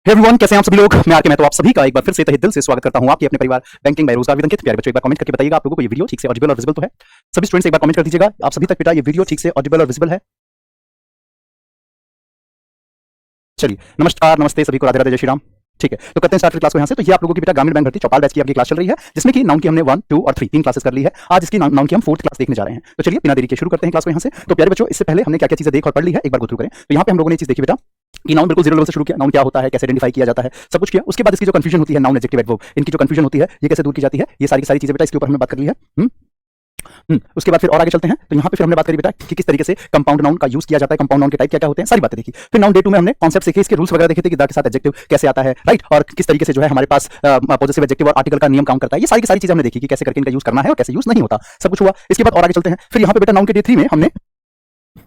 Everyone, कैसे हैं आप सभी लोग। मैं आर के महतो आप सभी का एक बार फिर से तहे दिल से स्वागत करता हूं आपके अपने परिवार बैंकिंग बाय रोजगार विद अंकित। प्यारे बच्चों, एक बार कमेंट करके बताइएगा आप लोगों को ये वीडियो ठीक से ऑडिबल और विजिबल तो है। सभी स्टूडेंट्स एक बार कमेंट कर दीजिएगा आप सभी तक बेटा ये वीडियो ठीक से ऑडिबल और विजिबल है। चलिए, नमस्कार, नमस्ते सभी को, राधे राधे, जय श्री राम। ठीक है, तो करते हैं स्टार्ट क्लास को यहाँ से। तो ये आप लोगों की बेटा ग्रामीण बैंक भर्ती चौपाल बैच की आपकी क्लास चल रही है, जिसमें कि नाउन की हमने 1, 2 और 3 तीन क्लासेस कर ली है। आज इसकी नाउन की हम 4th क्लास देखने जा रहे हैं। तो चलिए बिना देरी के शुरू करते हैं क्लास को यहाँ से। तो प्यारे बच्चों, इससे पहले हमने क्या क्या चीजें देख और पढ़ ली है एक बार गो थ्रू करें। तो यहाँ पे हम लोगों ने चीज देखी बेटा कि नाउन बिल्कुल जीरो लेवल से शुरू किया, नाउन क्या होता है, कैसे आइडेंटिफाई किया जाता है, सब कुछ किया। उसके बाद इसकी जो कंफ्यूजन होती है नाउन एडजेक्टिव एडवर्ब, इनकी जो कंफ्यूजन होती है ये कैसे दूर की जाती है, ये सारी की सारी चीजें बेटा इसके ऊपर हमने बात कर ली है। उसके बाद फिर और आगे चलते हैं। तो यहाँ पे फिर हमने बात करी बेटा कि किस तरीके से कंपाउंड नाउन का यूज किया जाता है, कंपाउंड नाउन के टाइप क्या क्या होते हैं, सारी बातें देखी। फिर नाउन डे 2 में हमने कॉन्सेप्ट सीखे, इसके रूल्स वगैरह देखे थे कि द के साथ एडजेक्टिव कैसे आता है, राइट, और किस तरीके से जो है हमारे पास पॉजिटिव एडजेक्टिव और आर्टिकल का नियम काम करता है। ये सारी की सारी चीजें हमने देखी कि कैसे करके इनका यूज करना है और कैसे यूज नहीं होता, सब कुछ हुआ। इसके बाद और आगे चलते हैं। फिर यहाँ पे बेटा नाउन के डे 3 में हमने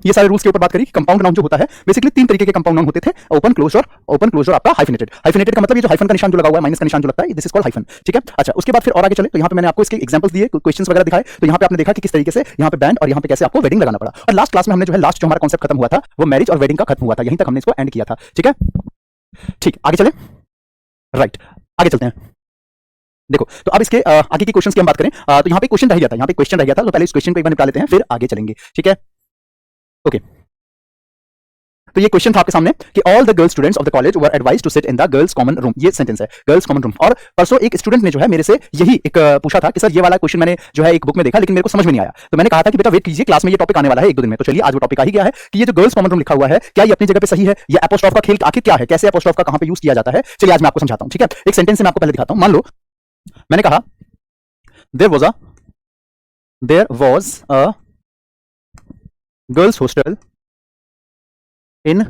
ये सारे रूल्स के ऊपर बात करी। कंपाउंड नाउन जो होता है बेसिकली 3 तरीके के कंपाउंड नाउन होते थे, ओपन क्लोज और आपका हाइफिनेटेड। हाइफिनेटेड का मतलब ये जो हाइफन का निशान जो लगा हुआ है, माइनस का निशान जो लगता है, दिस इज कॉल्ड हाइफन। ठीक है, अच्छा, उसके बाद फिर और आगे चले। तो यहाँ पे मैंने आपको इसके एग्जांपल्स दिए, क्वेश्चंस वगैरह दिखाए। तो यहाँ पे आपने देखा कि किस तरीके से यहाँ पे बैंड और यहाँ पे कैसे आपको वेडिंग लगाना पड़ा। और लास्ट क्लास में हमने जो है लास्ट जो हमारा कॉन्सेप्ट खत्म हुआ था वो मैरिज और वेडिंग का खत्म हुआ था, यहीं तक हमने इसको एंड किया था। ठीक है, ठीक, आगे चले, राइट, आगे चलते हैं। देखो, तो अब इसके आगे की क्वेश्चंस की हम बात करें तो यहाँ पे क्वेश्चन रह गया था, यहाँ पे क्वेश्चन रह गया था, तो पहले इस क्वेश्चन को एक बार निपटा लेते हैं, फिर आगे चलेंगे। ठीक है, ओके। तो ये क्वेश्चन था आपके सामने कि all the girls students of the college were advised to sit in the girls common room. ये सेंटेंस है, गर्ल्स कॉमन रूम। और परसों एक स्टूडेंट ने जो है मेरे से यही एक पूछा था कि सर ये वाला क्वेश्चन मैंने जो है एक बुक में देखा लेकिन मेरे को समझ में नहीं आया। तो मैंने कहा था कि बेटा वेट कीजिए, क्लास में ये टॉपिक आने वाला है 1-2 दिन में। तो चलिए आज वो टॉपिक आ ही गया है कि ये जो गर्ल्स कॉमन रूम लिखा हुआ है क्या ये अपनी जगह पे सही है, ये एपोस्ट्रोफ का खेल आखिर क्या है, कैसे एपोस्ट्रोफ का कहां पे यूज किया जाता है, चलिए आज मैं आपको समझाता हूं। ठीक है, एक सेंटेंस से मैं आपको पहले दिखाता हूं। मान लो मैंने कहा there was a girls hostel in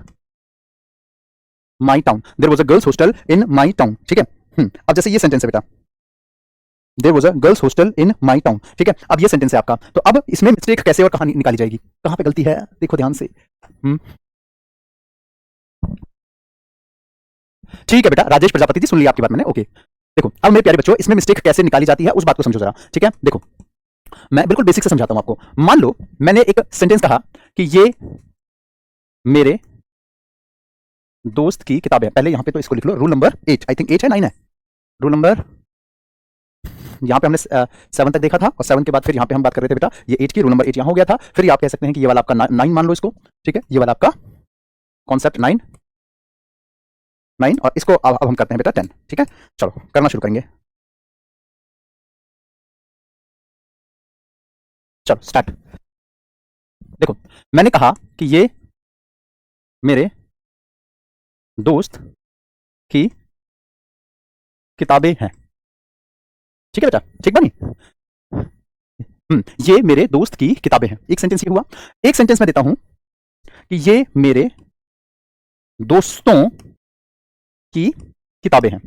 my town. There was a girls hostel in my town. ठीक है, अब जैसे ये सेंटेंस है बेटा, there was a girls hostel in my town. ठीक है, अब ये सेंटेंस है आपका। तो अब इसमें मिस्टेक कैसे और कहां निकाली जाएगी, कहां पे गलती है, देखो ध्यान से। ठीक है बेटा, राजेश प्रजापति जी, सुन लिया आपकी बात मैंने, ओके। देखो अब मेरे प्यारे बच्चों, इसमें मिस्टेक कैसे निकाली जाती है उस बात को समझो जरा। ठीक है, देखो मैं बिल्कुल बेसिक से समझाता हूं आपको। मान लो मैंने एक सेंटेंस कहा कि ये मेरे दोस्त की किताब है। पहले यहां पे तो इसको लिख लो, रूल नंबर 8, आई थिंक 8 है, 9 है, रूल नंबर, यहां पे हमने 7 तक देखा था और 7 के बाद फिर यहां पे हम बात कर रहे थे बेटा ये 8 की, रूल नंबर 8 यहां हो गया था। फिर आप कह सकते हैं कि ये वाला आपका 9 मान लो इसको। ठीक है, ये वाला आपका कॉन्सेप्ट 9 और इसको अब हम करते हैं बेटा 10। ठीक है, चलो करना शुरू करेंगे, चलो स्टार्ट। देखो मैंने कहा कि ये मेरे दोस्त की किताबें हैं। ठीक है बेटा, ठीक बनी। ये मेरे दोस्त की किताबें हैं, एक सेंटेंस ये हुआ। एक सेंटेंस में देता हूं कि ये मेरे दोस्तों की किताबें हैं।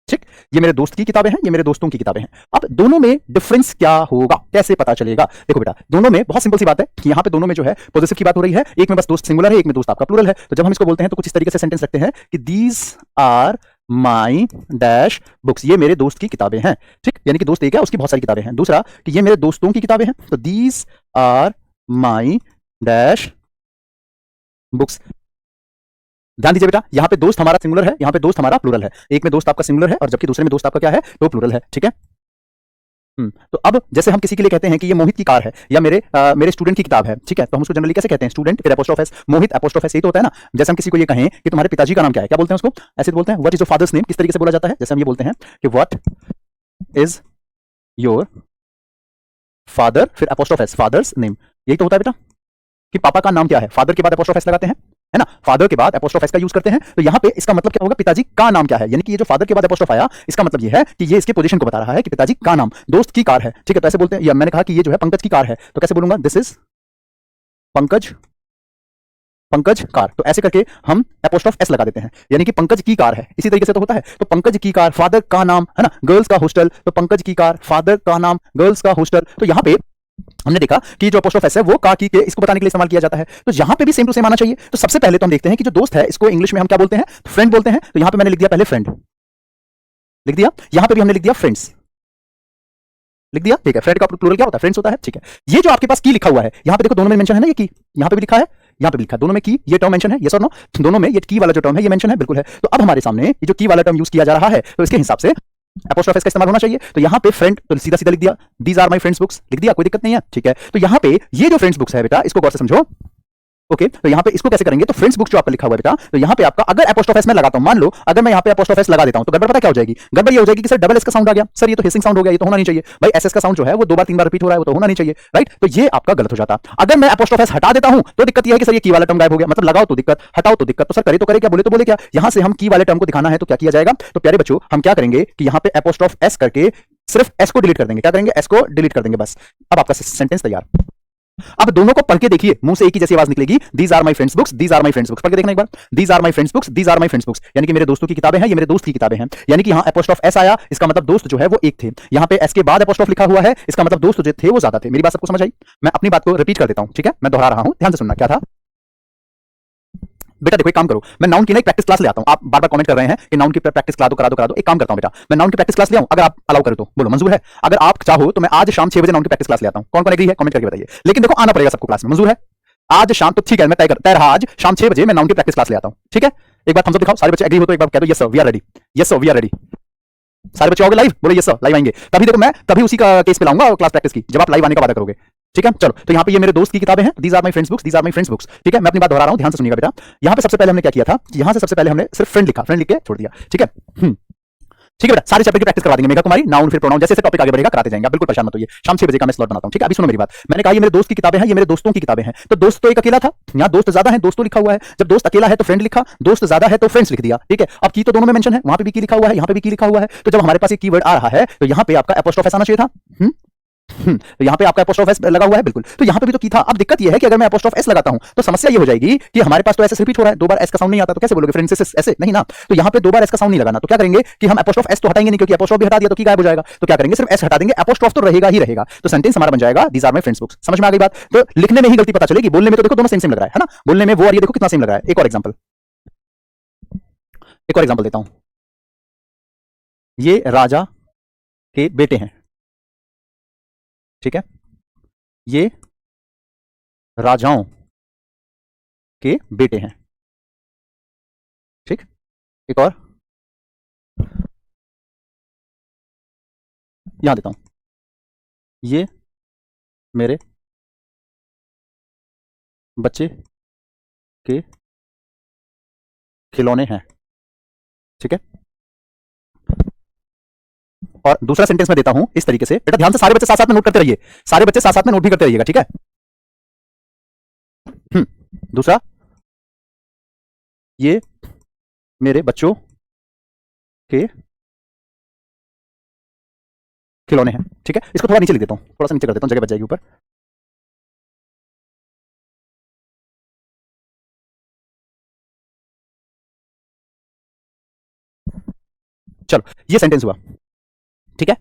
ठीक, ये मेरे दोस्त की किताबें हैं, ये मेरे दोस्तों की किताबें हैं। अब दोनों में डिफरेंस क्या होगा, कैसे पता चलेगा। देखो बेटा, दोनों में बहुत सिंपल सी बात है कि यहाँ पे दोनों में जो है पॉजिटिव की बात हो रही है, एक में बस दोस्त सिंगुलर है, एक में दोस्त आपका प्लूरल है। तो जब हम इसको बोलते हैं तो कुछ इस तरीके से सेंटेंस रखते हैं कि these are my dash books, ये मेरे दोस्त की किताबें हैं। ठीक, यानी कि दोस्त एक है, उसकी बहुत सारी किताबें हैं। दूसरा कि ये मेरे दोस्तों की किताबें हैं, तो these are my dash books. ध्यान दीजिए बेटा, यहाँ पे दोस्त हमारा सिंगुलर है, यहाँ पे दोस्त हमारा प्लूरल है। एक में दोस्त आपका सिंगुलर है और जबकि दूसरे में दोस्त आपका क्या है, तो प्लूरल है। ठीक है, तो अब जैसे हम किसी के लिए कहते हैं कि ये मोहित की कार है या मेरे स्टूडेंट की किताब है। ठीक है, तो हम उसको जनरली कैसे कहते हैं, स्टूडेंट फिर एपोस्ट्रोफ एस, मोहित एपोस्ट्रोफ एस, यही तो होता है ना। जैसे हम किसी को ये कहें कि तुम्हारे पिताजी का नाम क्या है, क्या बोलते हैं उसको, ऐसे बोलते हैं what is your father's name. किस तरीके से बोला जाता है, जैसे हम ये बोलते हैं कि व्हाट इज योर फादर, फिर एपोस्ट्रोफ एस, फादर्स नेम। यही तो होता है बेटा कि पापा का नाम क्या है, फादर के बाद एपोस्ट्रोफ एस लगाते हैं, है ना, फादर के बाद एपोस्ट्रोफ एस का यूज करते हैं। तो यहाँ पे इसका मतलब क्या होगा, पिताजी का नाम क्या है, यानी कि ये जो फादर के बाद एपोस्ट्रोफ आया इसका मतलब ये है कि ये इसके पोजीशन को बता रहा है कि पिताजी का नाम, दोस्त की कार है। ठीक है, तो ऐसे बोलते हैं, या मैंने कहा कि ये जो है पंकज की कार है, तो कैसे बोलूंगा, दिस इज पंकज कार। तो ऐसे करके हम एपोस्ट्रोफ एस लगा देते हैं, यानी कि पंकज की कार है। इसी तरीके से तो होता है, तो पंकज की कार, फादर का नाम, है ना, गर्ल्स का हॉस्टल, तो पंकज की कार, फादर का नाम, गर्ल्स का हॉस्टल। तो यहाँ पे हमने देखा कि जो एपोस्ट्रोफ एस है वो का की के इसको बताने के लिए इस्तेमाल किया जाता है। तो यहां पे भी सेम टू सेम आना चाहिए। तो सबसे पहले तो हम देखते हैं कि जो दोस्त है इसको इंग्लिश में हम क्या बोलते हैं, फ्रेंड बोलते हैं। तो यहां पे मैंने लिख दिया पहले फ्रेंड, लिख दिया, यहां पे भी हमने लिख दिया फ्रेंड्स, लिख दिया। ठीक है, फ्रेंड का प्लूरल क्या होता है, फ्रेंड्स होता है। ठीक है, ये जो आपके पास की लिखा हुआ है, यहां पे देखो दोनों में मेंशन है ना ये की, यहां पे भी लिखा है, यहाँ पे भी लिखा है, दोनों में की ये टर्म मेंशन है, यस और नो, दोनों में ये की वाला जो टर्म है ये मेंशन है, बिल्कुल है। तो अब हमारे सामने ये जो की वाला टर्म यूज किया जा रहा है, तो इसके हिसाब से एपोस्ट्रोफ एस का इस्तेमाल होना चाहिए। तो यहाँ पे फ्रेंड तो सीधा सीधा लिख दिया, these are my friends books, लिख दिया, कोई दिक्कत नहीं है, ठीक है। तो यहाँ पे ये जो फ्रेंड्स बुक्स है बेटा, इसको गौर से समझो। ओके, तो यहाँ पे इसको कैसे करेंगे, तो फ्रेंड्स बुक जो आपका लिखा हुआ है बेटा, तो यहाँ पे आपका अगर एपोस्ट्रोफ एस में लगाता हूं, मान लो अगर मैं यहाँ पे एपोस्ट्रोफ एस लगा देता हूं, तो गड़बड़ पता क्या हो जाएगी, गड़बड़ ये हो जाएगी कि सर डबल एस का साउंड आ गया, सर ये तो हिसिंग साउंड हो गया, ये तो होना नहीं चाहिए भाई, एस एस का साउंड जो है वो 2 बार 3 बार रिपीट हो रहा है, वो तो होना नहीं चाहिए, राइट। तो ये आपका गलत हो जाता। अगर मैं एपोस्ट्रोफ एस हटा देता हूं तो दिक्कत ये है कि सर ये की वाला टर्म गायब हो गया, मतलब लगाओ तो दिक्कत, हटाओ तो दिक्कत, तो सर करे तो करे क्या, बोले तो बोले क्या। यहां से हम की वाले टर्म को दिखाना है तो क्या किया जाएगा, तो प्यारे बच्चों हम क्या करेंगे कि यहाँ पे एपोस्ट्रोफ एस करके सिर्फ एस को डिलीट कर देंगे, क्या करेंगे, एस को डिलीट कर देंगे, बस। अब आपका सेंटेंस तैयार। अब दोनों को पढ़ के देखिए, मुंह से एक ही जैसी आवाज निकलेगी, these are my friends books, these are my friends books, पढ़ के देखना एक बार, these are my friends books, these are my friends books, यानी कि मेरे दोस्तों की किताबें हैं, ये मेरे दोस्त की किताबें हैं। यानी कि यहां एपोस्ट्रोफ एस आया, इसका मतलब दोस्त जो है वो एक थे, यहां पे एस के बाद एपोस्ट्रोफ लिखा हुआ है, इसका मतलब दोस्त जो थे वो ज्यादा थे। मेरी बात सबको समझ आई, मैं अपनी बात को रिपीट कर देता हूं, ठीक है, मैं दोहरा रहा हूं, ध्यान से सुनना। क्या था बेटा, देखो एक काम करो, मैं नाउन की ना एक प्रैक्टिस क्लास ले आता हूं। आप बार बार कमेंट कर रहे हैं कि नाउन की प्रैक्टिस करा दो करा दो करा दो, एक काम करता हूं बेटा, मैं नाउन की प्रैक्टिस क्लास ले आऊं, अगर आप अलाउ करो तो बोलो मंजूर है। अगर आप चाहो तो मैं आज शाम 6 बजे नाउन की प्रैक्टिस क्लास ले आता हूं, कौन कौन एग्री है कमेंट करके बताइए। लेकिन देखो आना पड़ेगा सबको क्लास में, मंजूर है आज शाम, तो ठीक है मैं तय रहा, आज शाम 6 बजे मैं नाउन की प्रैक्टिस क्लास ले आता हूं, ठीक है। एक बार थम्स अप दिखाओ, सारे बच्चे एग्री हो तो एक बार कह दो yes sir we are ready, yes sir we are ready. सारे बच्चे आओगे लाइव, बोलो यस सर लाइव आएंगे, तभी देखो मैं तभी उसी का केस पे लाऊंगा क्लास प्रैक्टिस की, जब आप लाइव आने का वादा करोगे, ठीक है। चलो, तो यहाँ पे ये मेरे दोस्त की किताबें हैं, these are my friends books, these are my friends books, ठीक है। मैं अपनी बात दोहरा रहा हूं, ध्यान से सुनिएगा बेटा। यहाँ पे सबसे पहले हमने क्या किया था, यहाँ से सबसे पहले हमने सिर्फ फ्रेंड लिखा, फ्रेंड लिख के छोड़ दिया, ठीक है। ठीक है बेटा, सारे चैप्टर की प्रैक्टिस करवा देंगे, मेघा कुमारी, नाउन फिर प्रोनाउन, जैसे टॉपिक आगे बढ़ेगा कराते जाएंगे, आप बिल्कुल परेशान मत होइए। शाम 6 बजे का मैं स्लॉट बनाता हूं, ठीक है। अभी सुनो मेरी बात, मैंने कहा ये मेरे दोस्त की किताबें हैं, ये मेरे दोस्तों की किताबें हैं, तो दोस्त तो एक अकेला था, यहाँ दोस्त ज्यादा है, दोस्तों लिखा हुआ है, जब दोस्त अकेला है तो फ्रेंड लिखा, दोस्त ज्यादा है तो फ्रेंड्स लिख दिया, ठीक है। अब की तो दोनों में मेंशन है, वहां पे भी की लिखा हुआ है, यहाँ पे भी की लिखा हुआ है, तो जब हमारे पास एक कीवर्ड आ रहा है तो यहाँ पे आपका एपोस्ट्रोफ एस आना चाहिए था। तो यहाँ पे आपका एपोस्ट्रोफ एस लगा हुआ है, बिल्कुल, तो यहाँ पे भी तो की था। अब दिक्कत ये है कि अगर मैं एपोस्ट्रोफ एस लगाता हूं तो समस्या ये हो जाएगी कि हमारे पास तो एस रिपीट हो रहा है, 2 बार एस का साउंड नहीं आता, तो कैसे बोलोगे फ्रेंड्स ऐसे नहीं ना। तो यहाँ पे 2 बार एस का साउंड नहीं लगाना, तो क्या करेंगे कि हम एपोस्ट्रोफ एस तो हटाएंगे नहीं, क्योंकि एपोस्ट्रोफ भी हटा दिया तो की गायब हो जाएगा, तो क्या करेंगे सिर्फ एस हटा देंगे, एपोस्ट्रोफ तो रहेगा ही रहेगा, तो सेंटेंस हमारा बन जाएगा these are my friends books. समझ में आ गई बात, तो लिखने में ही गलती पता चलेगी, बोलने में तो देखो दोनों सेम सेम लग रहा है ना, बोलने में वो और ये देखो कितना सेम लग रहा है। एक और एग्जाम्पल देता हूं, ये राजा के बेटे हैं, ठीक है, ये राजाओं के बेटे हैं, ठीक। एक और यहां देता हूं, ये मेरे बच्चे के खिलौने हैं, ठीक है। और दूसरा सेंटेंस मैं देता हूं इस तरीके से, बेटा ध्यान से सारे बच्चे साथ साथ में नोट करते रहिए, सारे बच्चे साथ साथ में नोट भी करते रहिएगा, ठीक है। दूसरा, ये मेरे बच्चों के खिलौने हैं, ठीक है। इसको थोड़ा नीचे लिख देता हूं, थोड़ा सा नीचे कर देता हूं, जगह बच जाएगी ऊपर। चलो, ये सेंटेंस हुआ, ठीक है।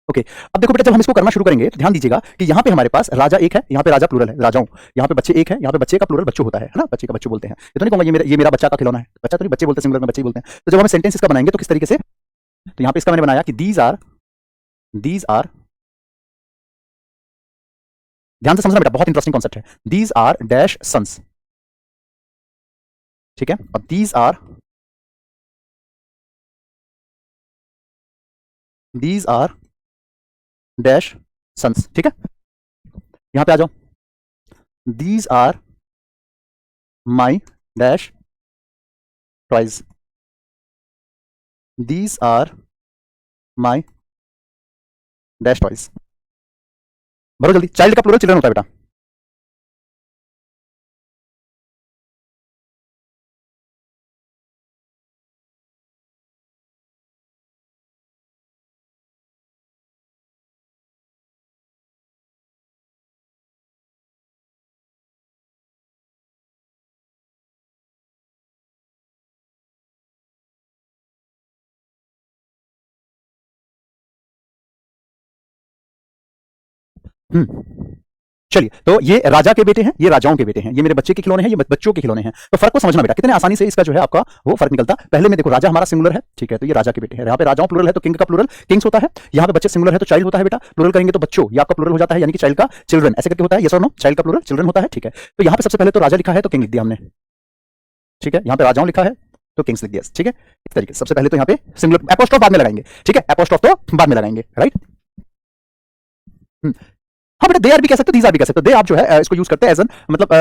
ओके, अब देखो बेटा जब हम इसको करना शुरू करेंगे तो ध्यान दीजिएगा कि यहाँ पे हमारे पास राजा एक है, यहाँ पे राजा प्लूरल है, राजाओं, यहाँ पे बच्चे एक है, यहाँ पे बच्चे का प्लूरल बच्चों होता है ना, बच्चे का बच्चों बोलते हैं। ये तो नहीं कहूंगा ये मेरा बच्चा का खिलौना है, बच्चा तो नहीं, बच्चे बोलते हैं, सिंगुलर में बच्चे ही बोलते हैं। तो जब हम सेंटेंस इसका बनाएंगे तो किस तरीके से, तो यहाँ पे इसका मैंने बनाया कि दीज आर, ध्यान से समझना बेटा, बहुत इंटरेस्टिंग कॉन्सेप्ट है, दीज आर डैश सन्स, ठीक है। अब दीज आर डैश सन्स, ठीक है। यहां पे आ जाओ, these are my dash toys, these are my dash toys, भरो जल्दी, चाइल्ड का प्लूरल चिल्ड्रन होता है बेटा। चलिए, तो ये राजा के बेटे हैं, ये राजाओं के बेटे हैं, ये मेरे बच्चे के खिलौने हैं, ये बच्चों के खिलौने हैं। तो फर्क को समझना बेटा, कितने आसानी से इसका जो है आपका वो फर्क निकलता। पहले में देखो, राजा हमारा सिंगुलर है, ठीक है, तो ये राजा के बेटे हैं। यहाँ पे राजाओं प्लुरल है तो किंग का प्लुरल किंग्स होता है। यहाँ पे बच्चे सिंगुलर है तो चाइल्ड होता है बेटा। प्लुरल करेंगे तो बच्चों, ये आपका प्लुरल हो जाता है, यानी कि चाइल्ड का चिल्ड्रन, ऐसे करके होता है। यस और नो, चाइल्ड का प्लुरल चिल्ड्रन होता है, ठीक है। तो यहाँ पे सबसे पहले तो राजा लिखा है तो किंग लिख दिया हमने, ठीक है। यहाँ पे राजाओं लिखा है तो किंग्स लिख दिया, ठीक है। इस तरीके से सबसे पहले तो यहाँ पे सिंगुलर, एपोस्ट्रोफ बाद में लगाएंगे, ठीक है, एपोस्ट्रोफ तो बाद में लगाएंगे, राइट। हाँ बेटा, दे आर भी कह सकते हो, दीज आर भी कह सकते हो। दे आप जो है इसको यूज करते हैं एज एन मतलब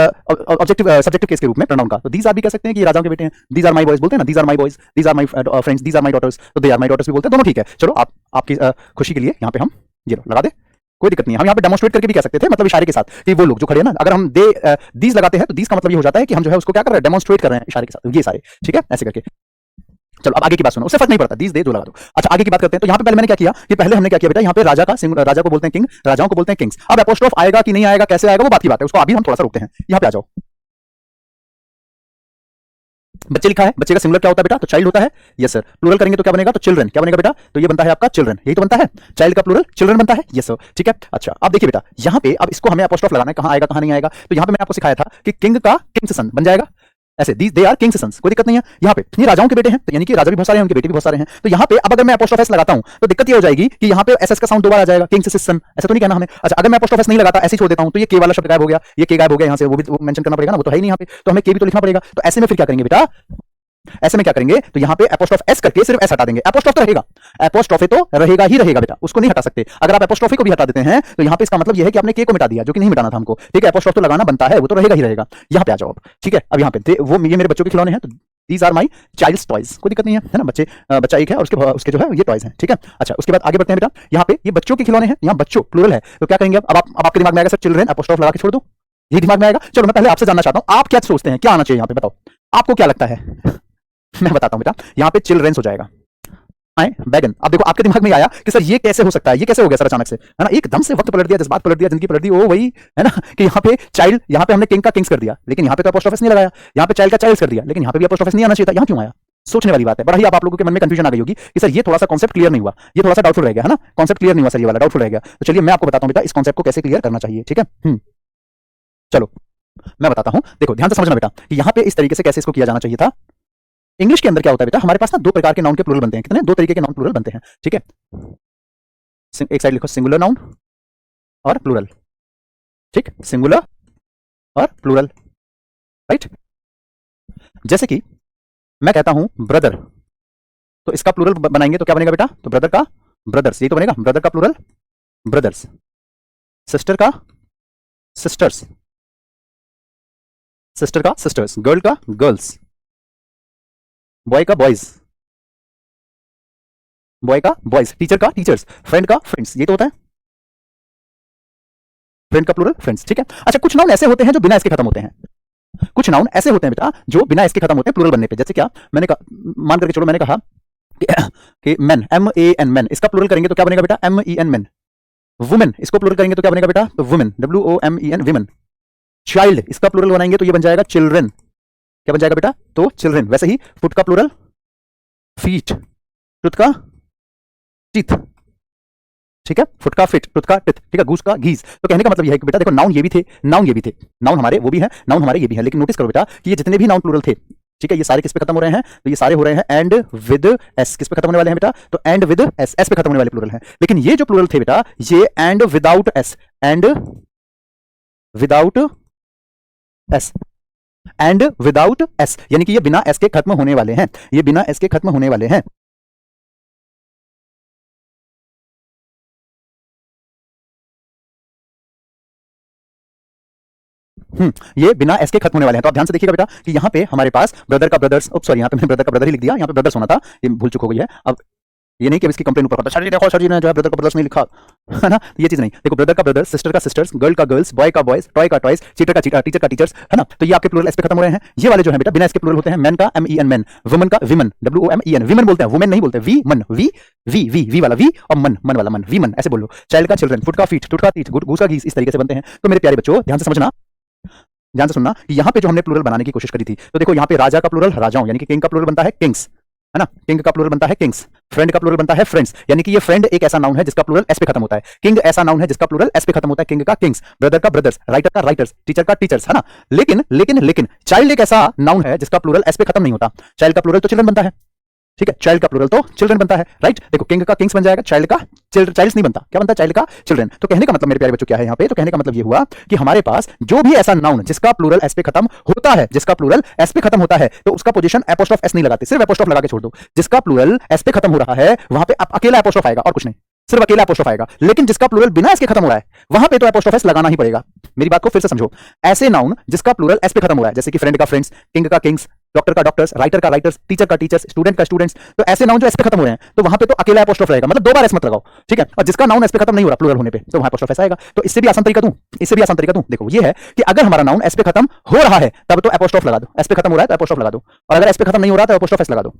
ऑब्जेक्टिव सब्जेक्टिव केस के रूप में प्रोनाउन का। तो दीज आर भी कह सकते हैं कि ये राजाओं के बेटे हैं। दीज आर माय बॉयज बोलते हैं ना, these are my boys, these are my friends, these are my daughters, तो दे आर माय डॉटर्स भी बोलते हैं, दोनों ठीक है। चलो आपकी खुशी के लिए यहाँ पे हम ये लगा दे, कोई दिक्कत नहीं है। हम यहाँ पे डेमोस्ट्रेट करके भी कह सकते थे, मतलब इशारे के साथ, कि वो लोग जो खड़े हैं ना, अगर हम दे दीज लगाते हैं तो दीज का मतलब ये हो जाता है कि हम जो है उसको क्या कर रहे हैं, डेमोस्ट्रेट कर रहे हैं इशारे के साथ, ये सारे, ठीक है, ऐसे करके। चलो अब आगे की बात सुनो, उससे फर्क नहीं पड़ता, दीज दे जो लगा दो। अच्छा आगे की बात करते हैं। तो यहाँ पे पहले मैंने क्या किया कि पहले हमने क्या किया बेटा, यहाँ पे राजा को बोलते हैं किंग, राजाओं को बोलते हैं किंग्स। अब एपोस्ट्रोफ आएगा कि नहीं आएगा, कैसे आएगा, वो बात की बात है, उसको अभी हम थोड़ा सा रोकते हैं। यहाँ पे आ जाओ, बच्चे लिखा है, बच्चे का सिंगुलर क्या होता है बेटा, तो चाइल्ड होता है। Yes sir. प्लूरल करेंगे तो क्या बनेगा, तो चिल्ड्रन, क्या बनेगा बेटा, तो ये बनता है आपका चिल्ड्रन, यही तो बनता है, चाइल्ड का प्लूरल चिल्ड्रन बनता है। यस सर, ठीक है। अच्छा अब देखिए बेटा, यहाँ पे अब इसको हमें एपोस्ट्रोफ लगाना है, कहाँ आएगा कहाँ नहीं आएगा। तो यहाँ पे मैंने आपको सिखाया था कि किंग का किंग्स सन बन जाएगा ऐसे, दे आर किंग्स सन्स, कोई दिक्कत नहीं है। यहाँ पे ये राजाओं के बेटे हैं, तो यानी कि राजा भी बहुत सारे हैं, उनके बेटे भी बहुत सारे हैं। तो यहाँ पे अब अगर मैं एपोस्ट्रोफ एस लगाता हूं तो दिक्कत ये हो जाएगी कि यहाँ पे एसएस का साउंड दोबारा आ जाएगा, किंग्स सन, ऐसा तो नहीं कहना हमें। अच्छा अगर मैं एपोस्ट्रोफ एस नहीं लगाता, ऐसे ही छोड़ देता हूं, तो ये के वाला शब्द गायब हो गया, ये के गायब हो गया, यहाँ से वो भी मेंशन करना पड़ेगा ना, वो तो है ही नहीं यहाँ पे, तो हमें के भी तो लिखना पड़ेगा। तो ऐसे में फिर क्या करेंगे बेटा, ऐसे में क्या करेंगे, तो यहाँ पे एपोस्ट्रोफ एस करके सिर्फ एस हटा देंगे। एपोस्ट्रोफ तो रहेगा, एपोस्ट्रोफे तो रहेगा ही रहेगा बेटा, उसको नहीं हटा सकते। अगर आप एपोस्ट्रोफे को भी हटा देते हैं तो यहाँ पे इसका मतलब ये है कि आपने के को मिटा दिया, जो कि नहीं मिटाना था हमको, ठीक है। एपोस्ट्रोफ तो लगाना बनता है, वो तो रहेगा ही रहेगा। यहाँ पे आ जाओ अब, ठीक है। अब यहाँ पे वो ये मेरे बच्चों के खिलौने हैं, तो these are my child's toys, कोई दिक्कत नहीं है ना, बच्चा एक है और उसके जो है ये टॉयज हैं, ठीक है। अच्छा उसके बाद आगे बढ़ते हैं बेटा, यहाँ पे ये बच्चों के खिलौने हैं, यहाँ बच्चों प्लूरल है, तो क्या करेंगे अब आपके दिमाग में आएगा सर चिल्ड्रन, एपोस्ट्रोफ लगा के छोड़ दो, ये दिमाग में आएगा। चलो मैं पहले आपसे जानना चाहता हूँ, आप क्या सोचते हैं, क्या आना चाहिए यहाँ पे, बताओ आपको क्या लगता है। मैं बताता हूं बेटा, यहाँ पे चिल्ड्रंस हो जाएगा, बैगन। अब देखो आपके दिमाग में आया कि सर ये कैसे हो सकता है, ये कैसे हो गया सर अचानक से, है ना, एकदम से वक्त पलट दिया, जज्बात पलट दिया, जिंदगी पलट दी, वो वही है ना कि यहाँ पे चाइल्ड, यहाँ पे हमने किंग का किंग्स कर दिया, लेकिन यहाँ पे तो एपोस्ट्रोफ नहीं लगाया, यहाँ पे चाइल्ड का चाइल्ड्स कर दिया, लेकिन यहाँ पे भी एपोस्ट्रोफ नहीं आना चाहिए था, यहाँ क्यों आया, सोचने वाली बात है। बड़ा ही आप लोगों के मन में कंफ्यूजन आ गई होगी कि सर ये थोड़ा सा कॉन्सेप्ट क्लियर नहीं हुआ, ये थोड़ा सा डाउटफुल रह गया, है ना, कॉन्सेप्ट क्लियर नहीं हुआ सर, ये वाला डाउटफुल रह गया। तो चलिए मैं आपको बताता हूं बेटा इस कॉन्सेप्ट को कैसे क्लियर करना चाहिए, ठीक है। चलो मैं बताता हूं, देखो ध्यान से समझना बेटा कि यहाँ पे इस तरीके से कैसे इसको किया जाना चाहिए था। इंग्लिश के अंदर क्या होता है बेटा, हमारे पास ना दो प्रकार के नाउन के प्लूरल बनते हैं, कितने, दो तरीके के नाउन प्लूरल बनते हैं, ठीक है। एक साइड लिखो सिंगुलर नाउन और प्लूरल, ठीक, सिंगुलर और प्लूरल, राइट। जैसे कि मैं कहता हूं ब्रदर, तो इसका प्लूरल बनाएंगे तो क्या बनेगा बेटा, तो ब्रदर का ब्रदर्स, यही तो बनेगा, ब्रदर का प्लूरल ब्रदर्स, सिस्टर का सिस्टर्स, सिस्टर का सिस्टर्स, गर्ल का गर्ल्स, बॉय का बॉयज, बॉय का बॉयज, टीचर का टीचर्स, फ्रेंड का फ्रेंड्स, ये तो होता है फ्रेंड का प्लूरल फ्रेंड्स, ठीक है। अच्छा कुछ नाउन ऐसे होते हैं जो बिना इसके खत्म होते हैं, कुछ नाउन ऐसे होते हैं बेटा जो बिना इसके खत्म होते हैं प्लूरल बनने पे। जैसे क्या, मैंने कहा, मान करके चलो मैंने कहा कि मैन, M-A-N मैन, इसका प्लूरल करेंगे तो क्या बनेगा बेटा, M-E-N मैन। वुमेन, इसको प्लूरल करेंगे तो क्या बनेगा बेटा, तो वुमेन, W-O-M-E-N विमेन। चाइल्ड, इसका प्लूरल बनाएंगे तो ये बन जाएगा चिल्ड्रन, क्या बन जाएगा बेटा, तो चिल्ड्रन। वैसे ही फुट का प्लूरल फीट, टूथ का टीथ, ठीक है, फुट का फिट, टूथ का टिथ, ठीक है, गूस का गीज। तो कहने का मतलब यह है कि बेटा देखो नाउन ये भी थे, नाउन ये भी थे, नाउन हमारे वो भी है, नाउन हमारे ये भी है, लेकिन नोटिस करो बेटा कि ये जितने भी नाउन प्लूरल थे, ठीक है, ये सारे किस पे खत्म हो रहे हैं, तो ये सारे हो रहे हैं एंड विद एस, किस पे खत्म होने वाले हैं बेटा, तो एंड विद एस, एस पे खत्म होने वाले प्लूरल हैं। लेकिन ये जो प्लूरल थे बेटा, ये and without S, and without S, and without S, यानी कि ये बिना एस के खत्म होने वाले हैं, ये बिना एस के खत्म होने वाले हैं। ये बिना एस के खत्म होने वाले हैं। तो आप ध्यान से देखिएगा बेटा कि यहाँ पे हमारे पास ब्रदर का ब्रदर्स, सॉरी यहाँ पे मैंने ब्रदर का ब्रदर ही लिख दिया, यहाँ पे ब्रदर्स होना था, ये भूल चुक हो गई है। अब ये नहीं कि इसकी कंप्लेन ऊपर करता, सर जी देखो सर जी ने जो है ब्रदर का ब्रदर्स नहीं लिखा, है ना, ये चीज नहीं। देखो ब्रदर का ब्रदर्स, सिस्टर का सिस्टर्स, गर्ल का गर्ल्स, बॉय का बॉयज, टॉय का टॉयज, चीटर का चीटर, टीचर का टीचर्स, है ना। तो ये आपके प्लूरल एस पे खत्म हो रहे हैं। ये वाले जो है बेटा बिना इसके प्लूरल होते हैं, मैन का M-E-N मैन, वुमन का विमन, W-O-M-E-N विमन बोलते हैं, वुमेन नहीं बोलते, वी मन, वी वाला वी और मन, मन वाला मन, वी मन ऐसे बोलो। चाइल्ड का चिल्ड्रन, फुट का फीट, टूट का टीथ, गूस का गीस, इस तरीके से बनते हैं। तो मेरे प्यारे बच्चों ध्यान से समझना, ध्यान से सुनना कि यहाँ पे जो हमने प्लूरल बनाने की कोशिश करी थी, तो देखो यहाँ पे राजा का प्लूरल राजाओं, यानी कि किंग का प्लूरल बनता है किंग्स, है ना। किंग का प्लूरल बनता है किंग्स, फ्रेंड का प्लूरल बनता है फ्रेंड्स, यानी कि ये फ्रेंड एक ऐसा नाउन है जिसका प्लूरल एस पे खत्म होता है, किंग ऐसा नाउन है जिसका प्लूरल एस पे खत्म होता है, किंग का किंग्स, ब्रदर का ब्रदर्स, राइटर का राइटर्स, टीचर का टीचर्स, है ना। लेकिन लेकिन लेकिन चाइल्ड एक ऐसा नाउन है जिसका प्लूरल एस पे खत्म नहीं होता। चाइल्ड का प्लूरल तो चिल्ड्रन बनता है, ठीक है, चाइल्ड का प्लूरल तो चिल्ड्रन बनता है, राइट। देखो किंग का किंग्स बन जाएगा, चाइल्ड का चाइल्ड्स नहीं बनता, क्या बनता है, चाइल्ड का चिल्ड्रन। तो कहने का मतलब मेरे प्यारे बच्चों क्या है यहाँ पे, तो कहने का मतलब ये हुआ कि हमारे पास जो भी ऐसा नाउन जिसका प्लूरल एस पे खत्म होता है, जिसका प्लूरल एस पे खत्म होता है, तो उसका पोजीशन एपोस्ट्रोफ एस नहीं लगाते, सिर्फ एपोस्ट्रोफ लगा के छोड़ दो। जिसका प्लूरल एस पे खत्म हो रहा है वहां पे अकेला एपोस्ट्रोफ आएगा और कुछ नहीं, सिर्फ अकेला एपोस्ट्रोफ आएगा। लेकिन जिसका प्लूरल बिना एस के खत्म हो रहा है वहां पे तो एपोस्ट्रोफ एस लगाना ही पड़ेगा। मेरी बात को फिर से समझो, ऐसे नाउन जिसका प्लूरल एस पे खत्म हो रहा है, जैसे कि फ्रेंड का फ्रेंड्स, किंग का किंग्स, डॉक्टर का डॉक्टर्स, राइटर का राइटर्स, टीचर का टीचर्स, स्टूडेंट का स्टूडेंट्स, तो ऐसे नाउन जो एस पे खत्म हो रहे हैं तो वहां पे तो अकेला एपोस्ट्रोफ रहेगा, मतलब दो बार एस मत लगाओ, ठीक है। और जिसका नाउन एस पे खत्म नहीं हो रहा प्लूरल होने पे तो वहां एपोस्ट्रोफ एस आएगा। तो इससे भी आसान तरीका दूं, इससे भी आसान तरीका दूं, देखो ये है कि अगर हमारा नाउन एस पे खत्म हो रहा है तब तो एपोस्ट्रोफ लगा दो, एस पे खत्म हो रहा है तो एपोस्ट्रोफ लगा दो, और अगर एस पे खत्म नहीं हो रहा तो एपोस्ट्रोफ एस लगा दो।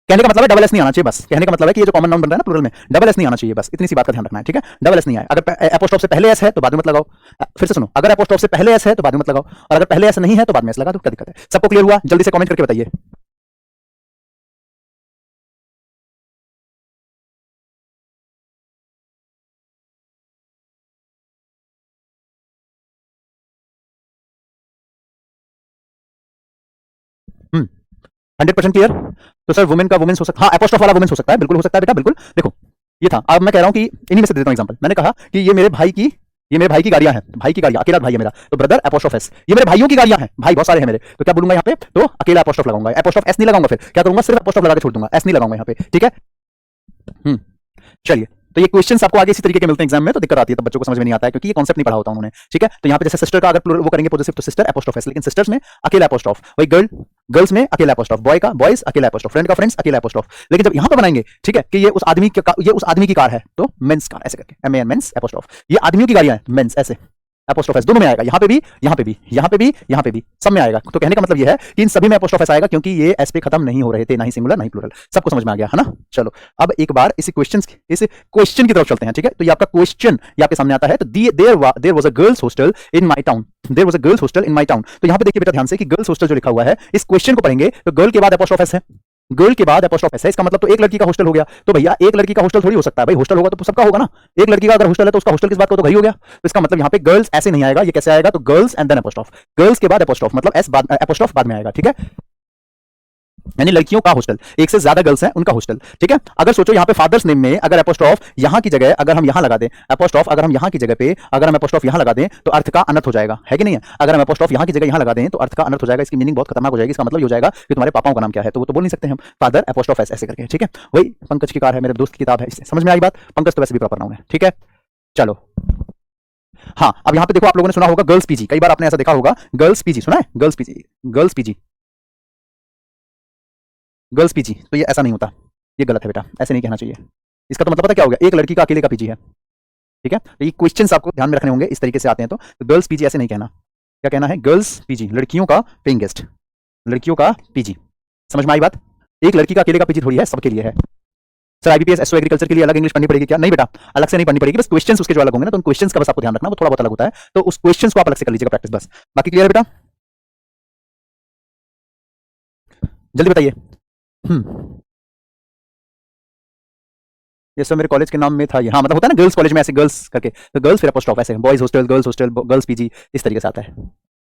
कहने का मतलब है डबल एस नहीं आना चाहिए, बस कहने का मतलब है कि ये जो कॉमन नाउन बन रहा है ना प्लूरल में, डबल एस नहीं आना चाहिए, बस इतनी सी बात का ध्यान रखना है, ठीक है। डबल एस नहीं आए, अगर एपोस्ट्रोफ से पहले एस है तो बाद में मत लगाओ। फिर से सुनो, अगर एपोस्ट्रोफ से पहले एस है तो बाद में मत लगाओ, और अगर पहले एस नहीं है तो बाद में एस लगा दो, क्या दिक्कत है। सबको क्लियर हुआ, जल्दी से कमेंट करके बताइए। हम्म 100% क्लियर। तो सर वुमेन का वुमेन्स हो सकता, हाँ एपोस्ट्रोफ वाला वुमेन्स हो सकता है, बिल्कुल हो सकता है बेटा, बिल्कुल। देखो ये था, अब मैं कह रहा हूं कि इन्हीं में से देता हूं एग्जांपल। मैंने कहा कि ये मेरे भाई की गाड़ियां हैं, भाई की गाड़ियां, अकेला भाई है मेरा, तो ब्रदर एपोस्ट्रोफ एस। ये मेरे भाइयों की गाड़ियां हैं, भाई बहुत सारे हैं मेरे, तो क्या बोलूंगा यहाँ पे, तो अकेला एपोस्ट्रोफ लगाऊंगा, एपोस्ट्रोफ एस नहीं लगाऊंगा, फिर क्या करूंगा, सिर्फ एपोस्ट्रोफ लगा के छोड़ दूंगा, एस नहीं लगाऊंगा यहाँ पे, ठीक है। हम्म चलिए, तो ये क्वेश्चंस आपको आगे इसी तरीके के मिलते हैं एग्जाम में, तो दिक्कत आती है, तो बच्चों को समझ में नहीं आता है क्योंकि ये कॉन्सेप्ट नहीं पढ़ा होता उन्होंने, ठीक है। तो यहाँ पे जैसे सिस्टर का अगर प्लूरल वो करेंगे पॉजिटिव तो सिस्टर एपोस्ट्रोफ एस, लेकिन सिस्टर्स में अकेला एपोस्ट्रोफ, वही गर्ल्स में अकेला एपोस्ट्रोफ, बॉय का बॉयज अकेला एपोस्ट्रोफ, फ्रेंड का फ्रेंड्स अकेला एपोस्ट्रोफ। लेकिन जब यहाँ पे बनाएंगे, ठीक है, कि ये उस आदमी की कार है तो मेंस कार ऐसे करके, M A N men's apostrophe, ये आदमियों की गाड़ियां हैं मेंस ऐसे, एपोस्ट्रोफ एस दोनों में आएगा, यहाँ पे भी यहाँ पे भी यहाँ पे भी यहाँ पे भी सब में आएगा। तो कहने का मतलब ये है कि इन सभी में एपोस्ट्रोफ एस आएगा क्योंकि ये एस पे खत्म नहीं हो रहे थे, ना ही सिंगुलर ना ही प्लूरल। सबको समझ में आ गया है ना। चलो अब एक बार इस क्वेश्चन की तरफ चलते हैं, ठीक है। तो ये आपका क्वेश्चन ये आपके सामने आता है, तो there was a girls hostel in my town, there was a girls hostel in my town. तो यहाँ पे देखिए बेटा ध्यान से कि गर्ल्स हॉस्टल जो लिखा हुआ है, इस क्वेश्चन को पढ़ेंगे तो गर्ल के बाद एपोस्ट्रोफ एस है, गर्ल के बाद एपोस्ट्रोफ एस है, इसका मतलब तो एक लड़की का हॉस्टल हो गया। तो भैया एक लड़की का हॉस्टल थोड़ी हो सकता है भाई, हॉस्टल होगा तो सबका होगा ना। एक लड़की का अगर हॉस्टल है तो उसका हॉस्टल किस बात का, तो घर ही हो गया। तो इसका मतलब यहाँ पे गर्ल्स ऐसे नहीं आएगा, ये कैसे आएगा, तो girls and then apostrophe, girls के बाद एपोस्ट्रोफ मतलब एस बाद एपोस्ट्रोफ बाद में आएगा, ठीक है। यानी लड़कियों का हॉस्टल, एक से ज्यादा गर्ल्स हैं उनका हॉस्टल, ठीक है। अगर सोचो यहाँ पे फादर्स नेम में अगर एपोस्ट्रोफ यहाँ की जगह अगर हम यहाँ लगा दें, एपोस्ट्रोफ अगर हम यहाँ की जगह पे अगर हम एपोस्ट्रोफ यहाँ लगा दें तो अर्थ का अनर्थ हो जाएगा, है कि नहीं है। अगर हम एपोस्ट्रोफ यहाँ की जगह यहाँ लगा दें तो अर्थ का अनर्थ हो जाएगा, इसकी मीनिंग बहुत खतरनाक हो जाएगी। इसका मतलब ये हो जाएगा कि तुम्हारे पापाओं का नाम क्या है, तो वो तो बोल नहीं सकते हम, फादर एपोस्ट्रोफ ऐसे करके, ठीक है। वही पंकज की कार है, मेरे दोस्त की किताब है, इससे समझ में आई बात। पंकज तो वैसे भी प्रॉपर नाउन है, ठीक है। चलो हाँ, अब यहाँ पे देखो आप लोगों ने सुना होगा गर्ल्स पीजी, कई बार आपने ऐसा देखा होगा, गर्ल्स पीजी सुना है, girls PG, girls PG, girls PG, तो ये ऐसा नहीं होता, ये गलत है बेटा, ऐसे नहीं कहना चाहिए। इसका तो मतलब पता क्या हो गया, एक लड़की का अकेले का पीजी है, ठीक है। तो ये क्वेश्चंस आपको ध्यान में रखने होंगे, इस तरीके से आते हैं। तो गर्ल्स पीजी ऐसे नहीं कहना, क्या कहना है, गर्ल्स पीजी, लड़कियों का पेइंग गेस्ट, लड़कियों का पीजी। समझ में आई बात, एक लड़की का अकेले का पीजी थोड़ी है, सबके लिए है। सर आईबीपीएस एसओ एग्रीकल्चर के लिए अलग इंग्लिश पढ़नी पड़ेगी क्या, नहीं बेटा अलग से नहीं पढ़नी पड़ेगी, बस क्वेश्चंस उसके जो अलग होंगे ना, तो उन क्वेश्चंस का बस आपको ध्यान रखना, वो थोड़ा बहुत अलग होता है, तो उस क्वेश्चंस को आप अलग से कर लीजिएगा प्रैक्टिस, बस बाकी क्लियर है बेटा, जल्दी बताइए। हम्म ये सब मेरे कॉलेज के नाम में था ये, हाँ मतलब होता है ना गर्ल्स कॉलेज में ऐसे गर्ल्स करके, तो गर्ल्स फिर अपोस्ट्रोफ ऐसे, बॉयज हॉस्टल, गर्ल्स पीजी, इस तरीके से आता है।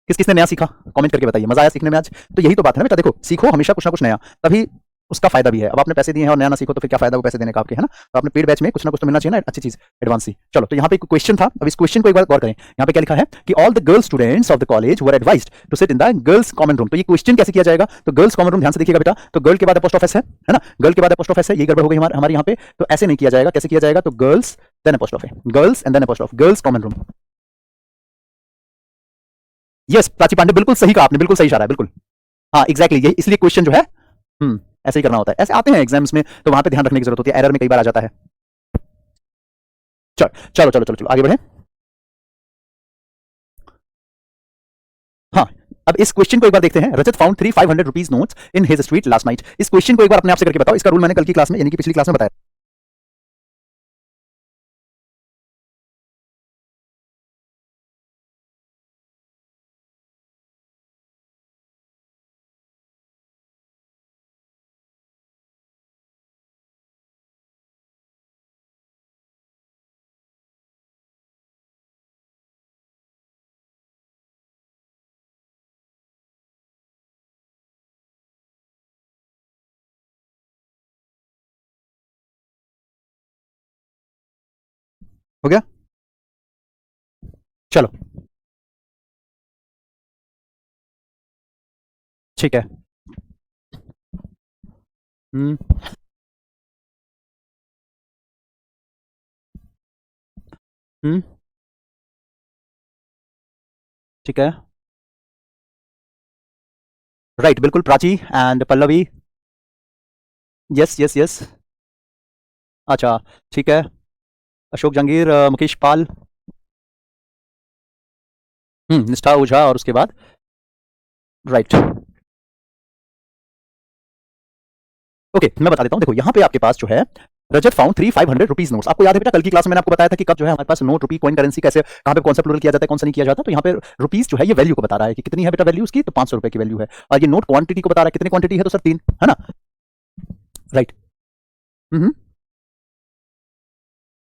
किस किसने नया सीखा कमेंट करके बताइए, मजा आया सीखने में आज। तो यही तो बात है ना बेटा, देखो सीखो हमेशा कुछ ना कुछ नया, तभी उसका फायदा भी है। अब आपने पैसे दिए हैं और नया ना सीखो तो फिर क्या फायदा वो पैसे देने का आपके, है ना। तो आपने पेड बैच में कुछ ना कुछ तो मिलना चाहिए ना, अच्छी चीज एडवांस सी। चलो तो यहाँ पे क्वेश्चन था, अब इस क्वेश्चन को एक बार गौर करें। यहाँ पे क्या लिखा है कि all the girls students of the college were advised to sit in the girls common room. तो ये क्वेश्चन कैसे किया जाएगा, तो गर्ल्स कॉमन रूम ध्यान से देखिएगा बेटा, तो गर्ल के बाद एपोस्ट्रोफ एस है ना, गर्ल के बाद एपोस्ट्रोफ एस है, ये गड़बड़ हो गई हमारे यहाँ पे। तो ऐसे नहीं किया जाएगा, कैसे किया जाएगा, तो गर्ल्स देन एपोस्ट्रोफ है, girls and then apostrophe, girls common room. Yes Prachi Pandey बिल्कुल सही कहा आपने, बिल्कुल सही इशारा है, बिल्कुल हाँ एग्जैक्टली यही, इसलिए क्वेश्चन जो है ऐसे ही करना होता है, ऐसे आते हैं एग्जाम्स में, तो वहां पे ध्यान रखने की जरूरत होती है, एरर में कई बार आ जाता है। चलो चलो चलो चलो चलो आगे बढ़े। हाँ अब इस क्वेश्चन को एक बार देखते हैं। Rajat found 500 rupees notes in his street last night. इस क्वेश्चन को एक बार अपने आप से करके बताओ, इसका रूल मैंने कल की क्लास में यानी कि पिछली क्लास में बताया। हो गया? चलो ठीक है। हम्म हम्म ठीक है। राइट, बिल्कुल, Prachi and Pallavi. Yes yes yes. अच्छा, ठीक है। अशोक जंगीर, मुकेश पाल। निष्ठा ओझा, और उसके बाद? राइट। ओके, मैं बता देता हूँ। देखो यहाँ पे आपके पास जो है, रजत फाउंड 3 500 रुपीज नोट्स। आपको याद है बेटा, कल की क्लास में मैंने आपको बताया था कि कब जो है हमारे पास नोट, रुपी, कॉइन, करेंसी कैसे, कहाँ पे कौन सा प्लूरल किया जाता है, कौन सा नहीं किया जाता। तो यहाँ पे रुपीज जो है ये वैल्यू को बता रहा है कि कितनी है बेटा वैल्यू उसकी, तो 500 रुपए की वैल्यू है। और ये नोट क्वांटिटी को बता रहा है, कितनी क्वांटिटी है, तो सर 3, है ना? राइट। हम्म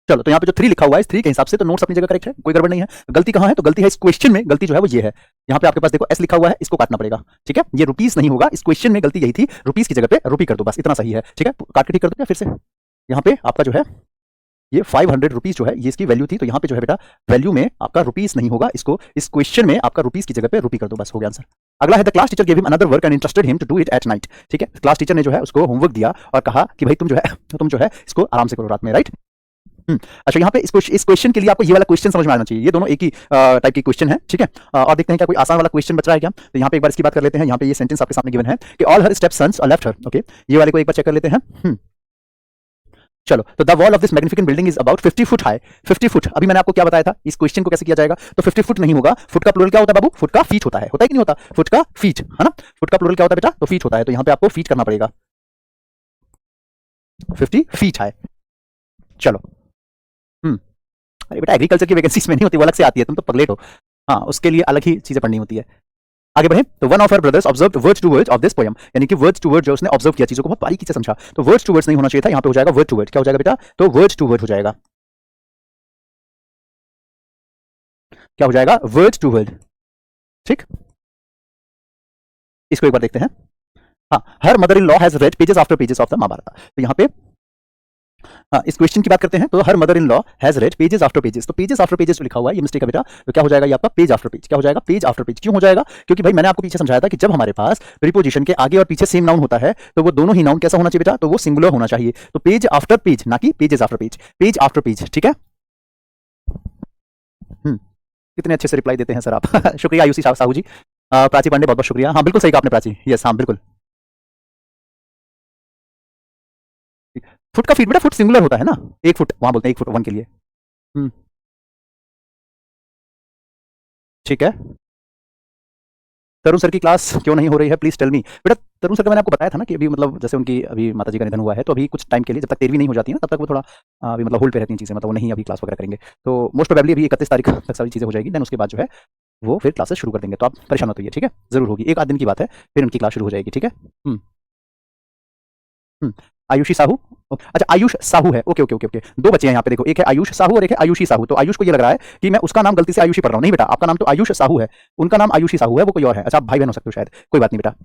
चलो, तो यहाँ पे जो 3 लिखा हुआ है, इस 3 के हिसाब से तो नोट्स अपनी जगह करेक्ट है, कोई गड़बड़ नहीं है। गलती कहाँ है, तो गलती है इस क्वेश्चन में। गलती जो है वो ये है, यहाँ पे आपके पास देखो एस लिखा हुआ है, इसको काटना पड़ेगा। ठीक है, ये रुपीस नहीं होगा, इस क्वेश्चन में गलती यही थी, रुपीस की जगह पे रुपी कर दो, बस इतना सही है। ठीक है, काट के ठीक कर दो क्या फिर से? यहाँ पे आपका जो है ये 500 रुपीज जो है ये इसकी वैल्यू थी, तो यहाँ पे जो है बेटा वैल्यू में आपका रुपीस नहीं होगा, इसको इस क्वेश्चन में आपका रुपीस की जगह पे रुपी कर दो, बस हो गया आंसर। अगला है, the class teacher give him another work and interested him to do it at night. ठीक है, क्लास टीचर ने जो है उसको होमवर्क दिया और कहा कि भाई तुम जो है इसको आराम से करो रात में, राइट? अच्छा, यहाँ पे इस क्वेश्चन के लिए आपको ये वाला क्वेश्चन समझ में आना चाहिए। ये दोनों एक ही टाइप की क्वेश्चन है, ठीक है। और देखते हैं क्या कोई आसान वाला क्वेश्चन बच रहा है क्या। तो यहाँ पे एक बार इसकी बात कर लेते हैं। यहाँ पे ये सेंटेंस आपके सामने गिवन है कि all her step sons left her. Okay, ये वाले को एक बार चेक कर लेते हैं। चलो, तो the wall of this magnificent building is about 50 foot high. 50 foot, अभी मैंने आपको क्या बताया था, इस क्वेश्चन को कैसे किया जाएगा। तो 50 फुट नहीं होगा, फुट का प्लूरल क्या होता है बाबू, फुट का फीट होता है कि नहीं होता, फुट का फीट, है ना। फुट का प्लूरल क्या होता है बेटा, तो फीट होता है, तो यहाँ पे आपको फीट करना पड़ेगा। 50 फीट हाई। चलो, अरे बेटा एग्रीकल्चर की वैकेंसीज में नहीं होती, वो अलग से आती है, तुम तो पगलेट हो। हाँ, उसके लिए अलग ही चीजें पढ़नी होती है। आगे बढ़े, तो one of her brothers observed words to words of this poem, यानी कि वर्ड्स टू वर्ड जो उसने ऑब्जर्व किया, चीजों को बहुत बारीकी से समझा। तो वर्ड्स टू वर्ड्स नहीं होना चाहिए था, यहाँ पे हो जाएगा वर्ड टू वर्ड। क्या हो जाएगा बेटा, तो वर्ड्स टू वर्ड हो जाएगा। क्या हो जाएगा, वर्ड टू वर्ड। ठीक, इसको एक बार देखते हैं। हाँ, her mother in law has read pages after pages of the Mahabharata. तो यहाँ पे हाँ, इस क्वेश्चन की बात करते हैं, तो हर mother in law has read pages after pages. तो पेजेस आफ्टर पेजेस जो लिखा हुआ है ये मिस्टेक है बेटा। तो क्या हो जाएगा ये आपका पेज आफ्टर पेज। क्या हो जाएगा, पेज आफ्टर पेज। क्यों हो जाएगा, क्योंकि भाई मैंने आपको पीछे समझाया था कि जब हमारे पास प्रीपोजिशन के आगे और पीछे सेम नाउन होता है तो वो दोनों ही नाउन कैसा होना चाहिए बेटा, तो वो सिंगुलर होना चाहिए। तो पेज आफ्टर पेज, ना कि pages after page, page after page. ठीक है, कितने अच्छे से रिप्लाई देते हैं सर आप। शुक्रिया आयुषी साहू जी। प्राची पांडे, बहुत बहुत शुक्रिया। हाँ बिल्कुल सही कहा आपने प्राची, यस हाँ बिल्कुल। फुट का फीट बेटा, फुट सिंगुलर होता है ना, 1 फुट वहां बोलते हैं, 1 फुट वन के लिए। हम्म ठीक है। तरुण सर की क्लास क्यों नहीं हो रही है, प्लीज टेल मी। बेटा तरुण सर का मैंने आपको बताया था ना कि अभी मतलब जैसे उनकी अभी माताजी का निधन हुआ है, तो अभी कुछ टाइम के लिए, जब तक 13वीं नहीं हो जाती है ना, तब तक वो थोड़ा अभी मतलब होल्ड पे रहती हैं चीज़ें, मतलब वो नहीं अभी क्लास वगैरह करेंगे। तो मोस्ट प्रोबेबली अभी 31 तारीख तक सारी चीज़ें हो जाएगी, देन उसके बाद जो है वो फिर क्लासेस शुरू कर देंगे। तो आप परेशान मत होइए, ठीक है, जरूर होगी, एक आध दिन की बात है, फिर उनकी क्लास शुरू हो जाएगी। ठीक है। हम्म हम्म, आयुषी साहू। अच्छा, आयुष साहू है, ओके ओके ओके ओके। दो बच्चे हैं यहाँ पे, देखो, एक है आयुष साहू और एक है आयुषी साहू। तो आयुष को ये लग रहा है कि मैं उसका नाम गलती से आयुषी पढ़ रहा हूँ। नहीं बेटा, आपका नाम तो आयुष साहू है, उनका नाम आयुषी साहू है, वो कोई और है। अच्छा, आप भाई बहन हो सकते हो शायद, कोई बात नहीं बेटा।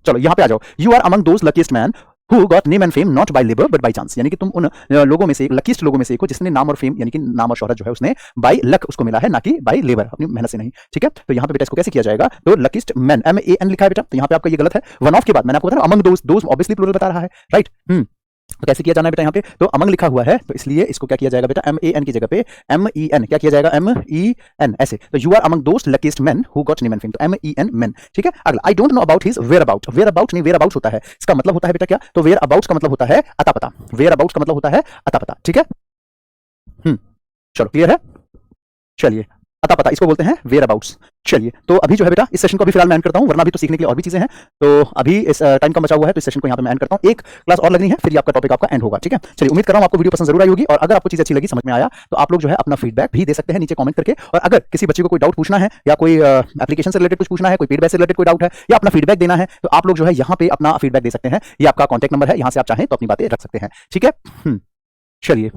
चलो यहाँ पे आ जाओ। You are among those luckiest man who got name and fame not by labour but by chance, यानी कि तुम उन लोगों में से, लकीस्ट लोगों में से एक हो जिसने नाम और फेम, यानी कि नाम और शोहरत जो है उसने बाय लक उसको मिला है, ना कि बाय लेबर, अपनी मेहनत से नहीं। ठीक है, तो यहाँ पे बेटा इसको कैसे किया जाएगा, तो लकीस्ट मैन, MAN लिखा है बेटा, तो यहाँ पे आपका ये गलत है। वन ऑफ के बाद मैंने आपको बताया among those, those obviously plural बता रहा है, राइट। तो कैसे किया जाना है बेटा, यहाँ पे तो अमंग लिखा हुआ है, तो इसलिए इसको क्या किया जाएगा बेटा, MAN की जगह पे MEN, क्या किया जाएगा, MEN ऐसे। तो you are among those luckiest man who got name and fame, तो MEN मैन। ठीक है, अगला, I don't know about his whereabout. Whereabout नहीं, वेयर अबाउट होता है, इसका मतलब होता है बेटा क्या, तो वेयर अबाउट का मतलब होता है अता पता। वेयर अबाउट का मतलब होता है अता पता। ठीक है, चलो क्लियर है। चलिए, अता पता इसको बोलते हैं वेयर अबाउट्स। चलिए, तो अभी जो है बेटा इस सेशन को अभी फिलहाल मैं एंड करता हूं, वरना अभी तो सीखने के लिए और भी चीजें हैं। तो अभी इस टाइम का बचा हुआ है, तो इस सेशन को यहाँ पे मैं एंड करता हूं। एक क्लास और लगनी है, फिर आपका टॉपिक आपका एंड होगा। ठीक है, चलिए, उम्मीद कर रहा हूं आपको वीडियो पसंद जरूर आई होगी, और अगर आपको चीज अच्छी लगी, समझ में आया, तो आप लोग जो है अपना फीडबैक भी दे सकते हैं नीचे कमेंट करके। और अगर किसी बच्चे को कोई डाउट पूछना है, या कोई एप्लीकेशन से रिलेटेड कुछ पूछना है, कोई पेड बैच से रिलेटेड कोई डाउट है, या अपना फीडबैक देना है, तो आप लोग जो है यहाँ पे अपना फीडबैक दे सकते हैं। ये आपका कॉन्टैक्ट नंबर है, यहाँ से आप चाहें तो अपनी बातें रख सकते हैं। ठीक है, चलिए।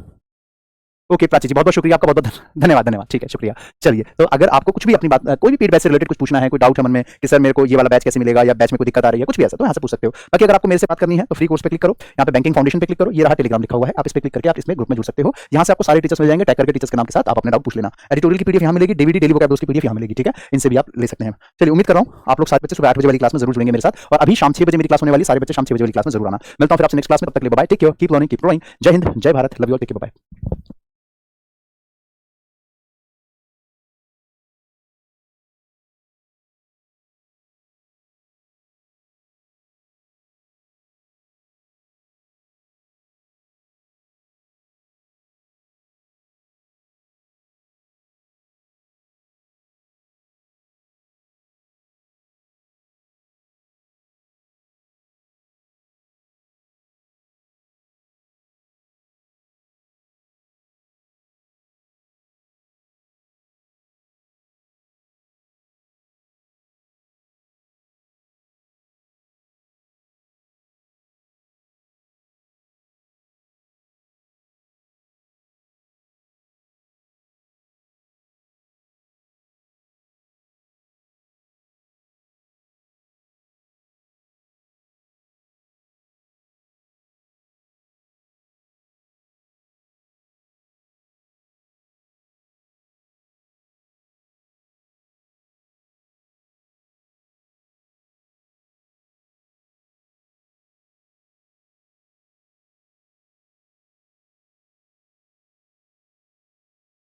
ओके प्राची जी, बहुत बहुत शुक्रिया आपका, बहुत बहुत धन्यवाद धन्यवाद। ठीक है, शुक्रिया। चलिए, तो अगर आपको कुछ भी अपनी बात कोई भी पेड बैच से रिलेटेड कुछ पूछना है, कोई डाउट है मन में कि सर मेरे को ये वाला बैच कैसे मिलेगा या बैच में कोई दिक्कत आ रही है, कुछ भी ऐसा, तो यहाँ से पूछ सकते हो। बाकी अगर आपको मेरे से बात करनी है तो फ्री कोर्स पे क्लिक करो, यहाँ पे बैंकिंग फाउंडेशन पे क्लिक करो, ये रहा टेलीग्राम लिखा हुआ है, आप इस पे क्लिक करके आप इसमें ग्रुप में जुड़ सकते हो। यहाँ से आपको सारे टीचर्स मिल जाएंगे, टैग करके टीचर्स के नाम के साथ आप अपने डाउट पूछ लेना। एडिटोरियल की पीडीएफ यहाँ मिलेगी, डीवीडी डेली वोकैबुलरी की पीडीएफ यहाँ मिलेगी। ठीक है, इनसे भी आप ले सकते हैं। चलिए, उम्मीद कर रहा हूँ आप लोग सारे बच्चे सुबह 8 बजे वाली क्लास में जरूर जुड़ेंगे मेरे साथ, और अभी शाम 6 बजे मेरी क्लास होने वाली, सारे बच्चे शाम 6 बजे वाली क्लास में जरूर आना। मिलता हूँ फिर आपसे नेक्स्ट क्लास में, तब तक के लिए bye, take care, keep learning, keep growing. जय हिंद, जय Bharat, love you all, take care, bye.